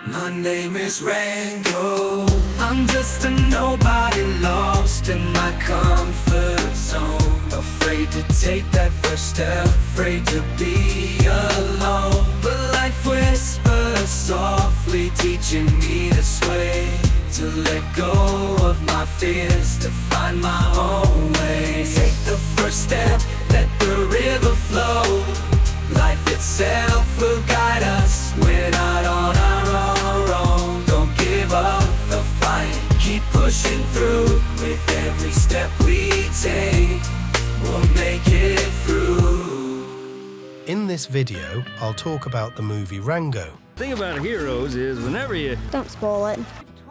My name is Rango. I'm just a nobody lost in my comfort zone. Afraid to take that first step, afraid to be alone. But life whispers softly, teaching me to sway, to let go of my fears, to find my own way. Take the first step, let the river flow. Life itself will guide us, we're not on our own. Don't give up the fight, keep pushing through. With every step we take, we'll make it through. In this video, I'll talk about the movie Rango. The thing about heroes is whenever you... Don't spoil it.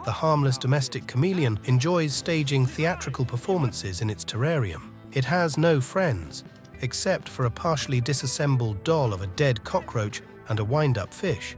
The harmless domestic chameleon enjoys staging theatrical performances in its terrarium. It has no friends, except for a partially disassembled doll of a dead cockroach and a wind-up fish.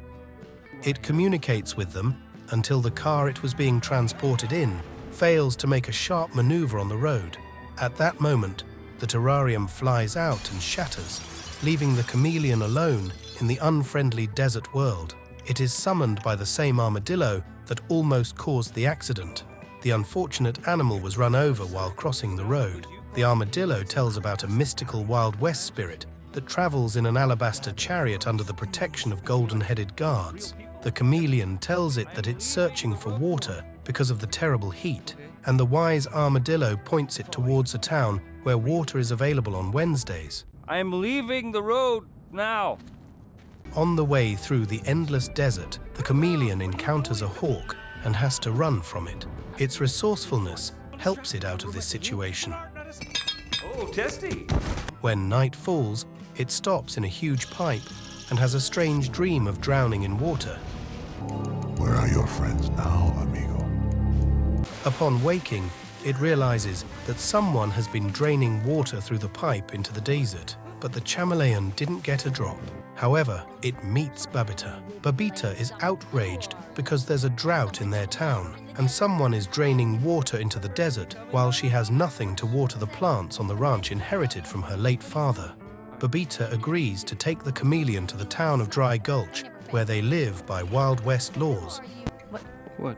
It communicates with them until the car it was being transported in fails to make a sharp maneuver on the road. At that moment, the terrarium flies out and shatters, leaving the chameleon alone in the unfriendly desert world. It is summoned by the same armadillo that almost caused the accident. The unfortunate animal was run over while crossing the road. The armadillo tells about a mystical Wild West spirit that travels in an alabaster chariot under the protection of golden-headed guards. The chameleon tells it that it's searching for water because of the terrible heat, and the wise armadillo points it towards a town where water is available on Wednesdays. I am leaving the road now. On the way through the endless desert, the chameleon encounters a hawk and has to run from it. Its resourcefulness helps it out of this situation. Oh, testy. When night falls, it stops in a huge pipe and has a strange dream of drowning in water. Where are your friends now, amigo? Upon waking, it realizes that someone has been draining water through the pipe into the desert, but the chameleon didn't get a drop. However, it meets Babita. Babita is outraged because there's a drought in their town, and someone is draining water into the desert while she has nothing to water the plants on the ranch inherited from her late father. Babita agrees to take the chameleon to the town of Dry Gulch, where they live by Wild West laws. What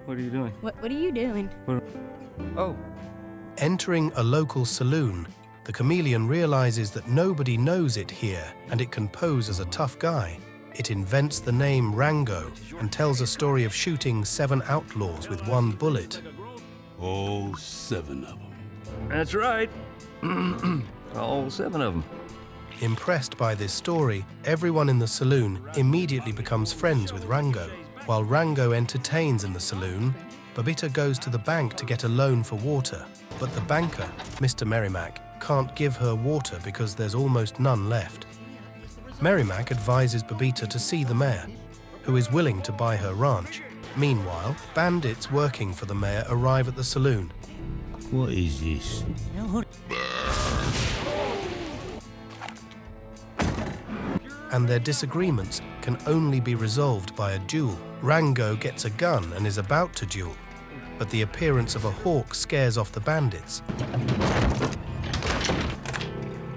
are you doing? What are you doing? Oh. Entering a local saloon, the chameleon realizes that nobody knows it here and it can pose as a tough guy. It invents the name Rango and tells a story of shooting 7 outlaws with 1 bullet. Oh, 7 of them. That's right. All 7 of them. Impressed by this story, everyone in the saloon immediately becomes friends with Rango. While Rango entertains in the saloon, Babita goes to the bank to get a loan for water, but the banker, Mr. Merrimack, can't give her water because there's almost none left. Merrimack advises Babita to see the mayor, who is willing to buy her ranch. Meanwhile, bandits working for the mayor arrive at the saloon. What is this? And their disagreements can only be resolved by a duel. Rango gets a gun and is about to duel, but the appearance of a hawk scares off the bandits.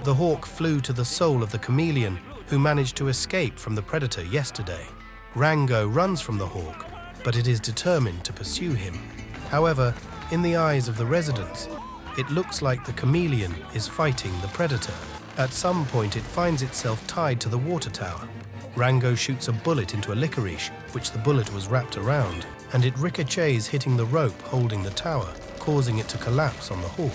The hawk flew to the soul of the chameleon, who managed to escape from the predator yesterday. Rango runs from the hawk, but it is determined to pursue him. However, in the eyes of the residents, it looks like the chameleon is fighting the predator. At some point, it finds itself tied to the water tower. Rango shoots a bullet into a licorice, which the bullet was wrapped around, and it ricochets, hitting the rope holding the tower, causing it to collapse on the hawk.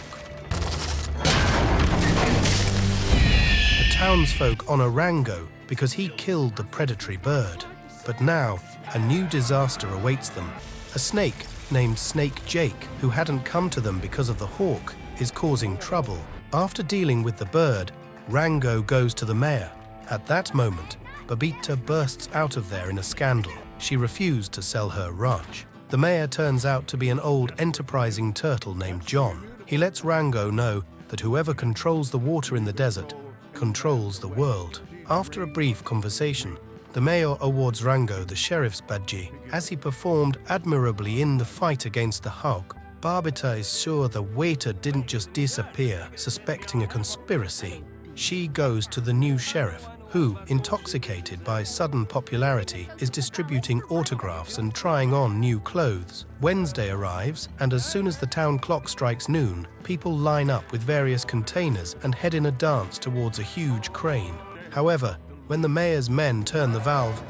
The townsfolk honor Rango because he killed the predatory bird. But now, a new disaster awaits them. A snake named Snake Jake, who hadn't come to them because of the hawk, is causing trouble. After dealing with the bird, Rango goes to the mayor. At that moment, Babita bursts out of there in a scandal. She refused to sell her ranch. The mayor turns out to be an old enterprising turtle named John. He lets Rango know that whoever controls the water in the desert controls the world. After a brief conversation, the mayor awards Rango the sheriff's badge as he performed admirably in the fight against the hawk. Babita is sure the waiter didn't just disappear, suspecting a conspiracy. She goes to the new sheriff, who, intoxicated by sudden popularity, is distributing autographs and trying on new clothes. Wednesday arrives, and as soon as the town clock strikes noon, people line up with various containers and head in a dance towards a huge crane. However, when the mayor's men turn the valve,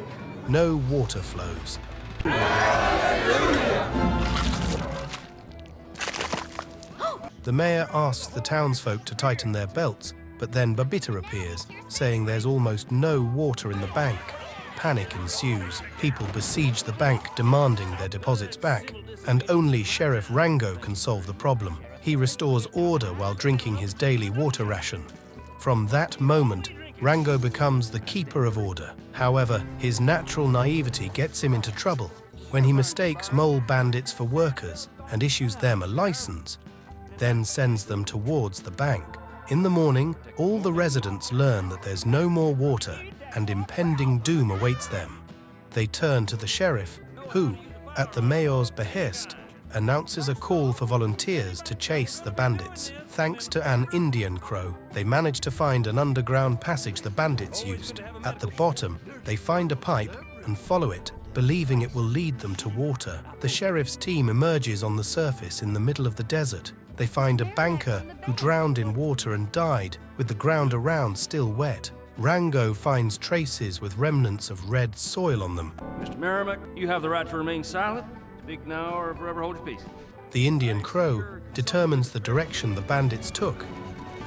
no water flows. The mayor asks the townsfolk to tighten their belts, but then Babita appears, saying there's almost no water in the bank. Panic ensues. People besiege the bank, demanding their deposits back, and only Sheriff Rango can solve the problem. He restores order while drinking his daily water ration. From that moment, Rango becomes the keeper of order. However, his natural naivety gets him into trouble when he mistakes mole bandits for workers and issues them a license, then sends them towards the bank. In the morning, all the residents learn that there's no more water and impending doom awaits them. They turn to the sheriff, who, at the mayor's behest, announces a call for volunteers to chase the bandits. Thanks to an Indian crow, they manage to find an underground passage the bandits used. At the bottom, they find a pipe and follow it, believing it will lead them to water. The sheriff's team emerges on the surface in the middle of the desert. They find a banker who drowned in water and died, with the ground around still wet. Rango finds traces with remnants of red soil on them. Mr. Merrimack, you have the right to remain silent. Speak now or forever hold your peace. The Indian crow determines the direction the bandits took,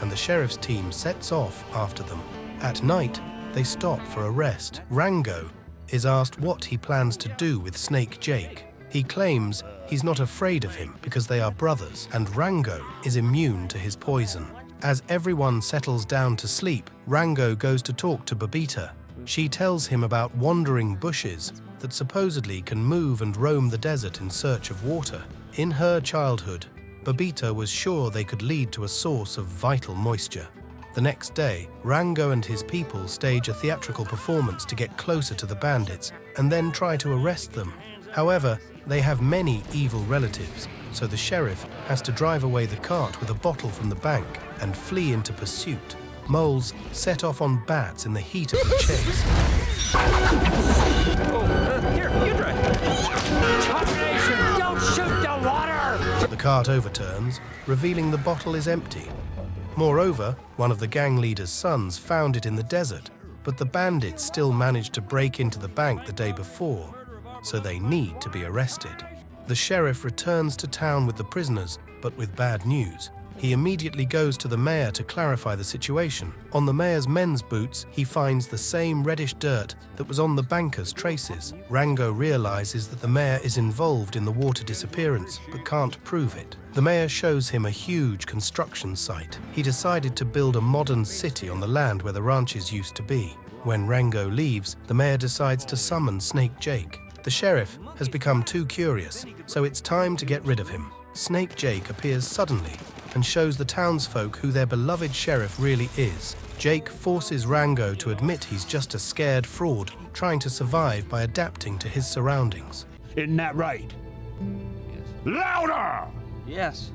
and the sheriff's team sets off after them. At night, they stop for a rest. Rango is asked what he plans to do with Snake Jake. He claims he's not afraid of him because they are brothers, and Rango is immune to his poison. As everyone settles down to sleep, Rango goes to talk to Babita. She tells him about wandering bushes that supposedly can move and roam the desert in search of water. In her childhood, Babita was sure they could lead to a source of vital moisture. The next day, Rango and his people stage a theatrical performance to get closer to the bandits and then try to arrest them. However, they have many evil relatives, so the sheriff has to drive away the cart with a bottle from the bank and flee into pursuit. Moles set off on bats in the heat of the chase. Here, you drive. Combination, don't shoot the water! The cart overturns, revealing the bottle is empty. Moreover, one of the gang leader's sons found it in the desert, but the bandits still managed to break into the bank the day before, so they need to be arrested. The sheriff returns to town with the prisoners, but with bad news. He immediately goes to the mayor to clarify the situation. On the mayor's men's boots, he finds the same reddish dirt that was on the banker's traces. Rango realizes that the mayor is involved in the water disappearance, but can't prove it. The mayor shows him a huge construction site. He decided to build a modern city on the land where the ranches used to be. When Rango leaves, the mayor decides to summon Snake Jake. The sheriff has become too curious, so it's time to get rid of him. Snake Jake appears suddenly and shows the townsfolk who their beloved sheriff really is. Jake forces Rango to admit he's just a scared fraud, trying to survive by adapting to his surroundings. Isn't that right? Yes. Louder! Yes.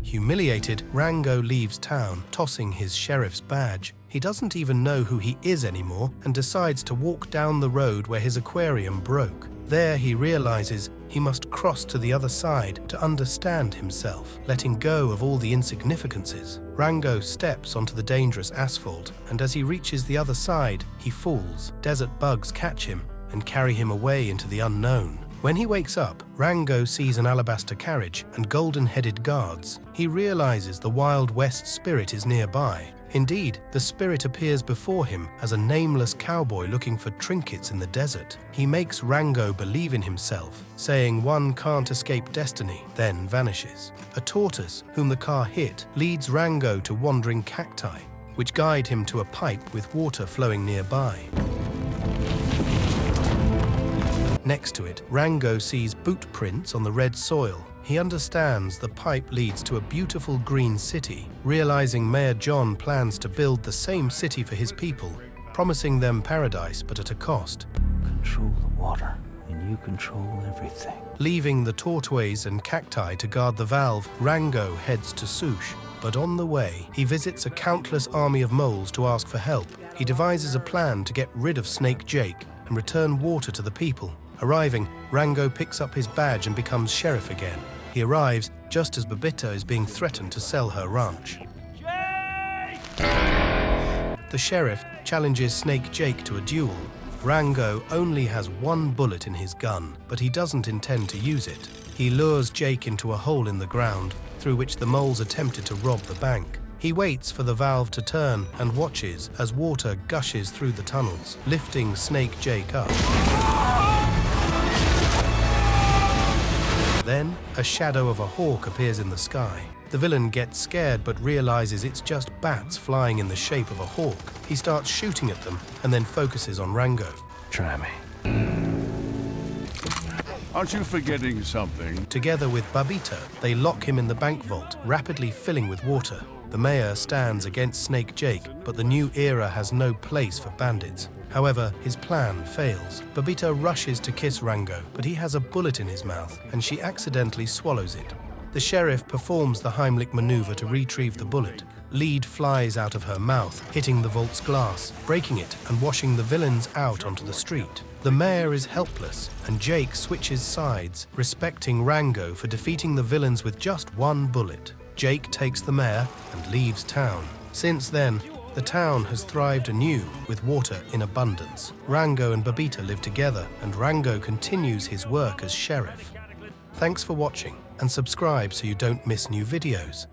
Humiliated, Rango leaves town, tossing his sheriff's badge. He doesn't even know who he is anymore and decides to walk down the road where his aquarium broke. There he realizes he must cross to the other side to understand himself, letting go of all the insignificances. Rango steps onto the dangerous asphalt, and as he reaches the other side, he falls. Desert bugs catch him and carry him away into the unknown. When he wakes up, Rango sees an alabaster carriage and golden-headed guards. He realizes the Wild West spirit is nearby. Indeed, the spirit appears before him as a nameless cowboy looking for trinkets in the desert. He makes Rango believe in himself, saying one can't escape destiny, then vanishes. A tortoise, whom the car hit, leads Rango to wandering cacti, which guide him to a pipe with water flowing nearby. Next to it, Rango sees boot prints on the red soil. He understands the pipe leads to a beautiful green city. Realizing Mayor John plans to build the same city for his people, promising them paradise but at a cost. Control the water, and you control everything. Leaving the tortoise and cacti to guard the valve, Rango heads to Souche. But on the way, he visits a countless army of moles to ask for help. he devises a plan to get rid of Snake Jake and return water to the people. Arriving, Rango picks up his badge and becomes sheriff again. He arrives just as Babita is being threatened to sell her ranch. The sheriff challenges Snake Jake to a duel. Rango only has one bullet in his gun, but he doesn't intend to use it. He lures Jake into a hole in the ground through which the moles attempted to rob the bank. He waits for the valve to turn and watches as water gushes through the tunnels, lifting Snake Jake up. Then, a shadow of a hawk appears in the sky. The villain gets scared but realizes it's just bats flying in the shape of a hawk. He starts shooting at them and then focuses on Rango. Try me. Aren't you forgetting something? Together with Babita, they lock him in the bank vault, rapidly filling with water. The mayor stands against Snake Jake, but the new era has no place for bandits. However, his plan fails. Babita rushes to kiss Rango, but he has a bullet in his mouth, and she accidentally swallows it. The sheriff performs the Heimlich maneuver to retrieve the bullet. Lead flies out of her mouth, hitting the vault's glass, breaking it and washing the villains out onto the street. The mayor is helpless, and Jake switches sides, respecting Rango for defeating the villains with just one bullet. Jake takes the mayor and leaves town. Since then, the town has thrived anew with water in abundance. Rango and Babita live together, and Rango continues his work as sheriff. Thanks for watching, and subscribe so you don't miss new videos.